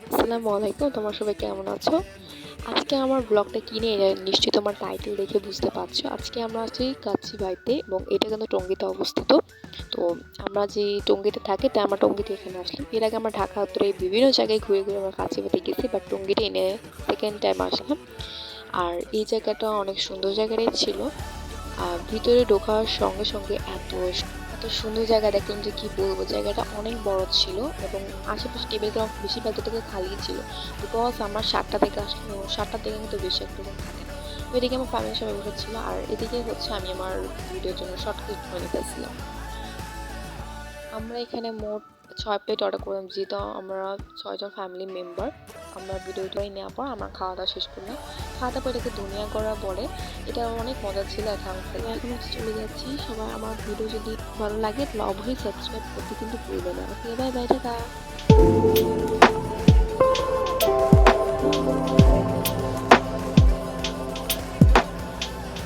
আসসালামু আলাইকুম, তোমরা সবাই কেমন আছো? আজকে আমার ব্লগটা কি নিয়ে নিশ্চয়ই তোমার টাইটেল দেখে বুঝতে পারছো। আজকে আমরা আছি কাচ্চিবাড়িতে এবং এটা কিন্তু টঙ্গীতে অবস্থিত। তো আমরা যে টঙ্গীতে থাকি তাই আমরা টঙ্গীতে এখানে আসলাম। এর আগে আমরা ঢাকা উত্তরে বিভিন্ন জায়গায় ঘুরে ঘুরে আমরা কাচ্চিবাড়িতে গেছি, বাট টঙ্গীতে এনে সেকেন্ড টাইম আসলাম। আর এই জায়গাটা অনেক সুন্দর জায়গাটাই ছিল। ভিতরে ঢোকার সঙ্গে সঙ্গে এত এত সুন্দর জায়গা দেখলাম যে কি বলবো, জায়গাটা অনেক বড় ছিল এবং আশেপাশে টেবিলগুলো বেশিরভাগ থেকে খালি ছিল। বিকজ আমার 7টা থেকে আসলে 7টা থেকে কিন্তু বেশি একটা জন থাকে না। তো এদিকে আমার ফ্যামিলির সবাই বসেছিল আর এদিকে হচ্ছে আমি আমার ভিডিওর জন্য শর্ট ক্লিপ করে নিতেছিলাম। আমরা এখানে মোট 6 প্লেট অর্ডার করলাম, যেহেতু আমরা 6 জন ফ্যামিলি মেম্বার। আমরা ভিডিওটা নেওয়ার পর আমরা খাওয়া দাওয়া শেষ করলাম। খাওয়া দাওয়া পর এটাকে দুনিয়া করা বলে, এটা অনেক মজা ছিল। এখন হচ্ছে চলে যাচ্ছি। সবাই আমার ভিডিও যদি ভালো লাগে তাহলে অবশ্যই সাবস্ক্রাইব করতে কিন্তু ভুলবে না। ওকে, বাই বাই, টাটা।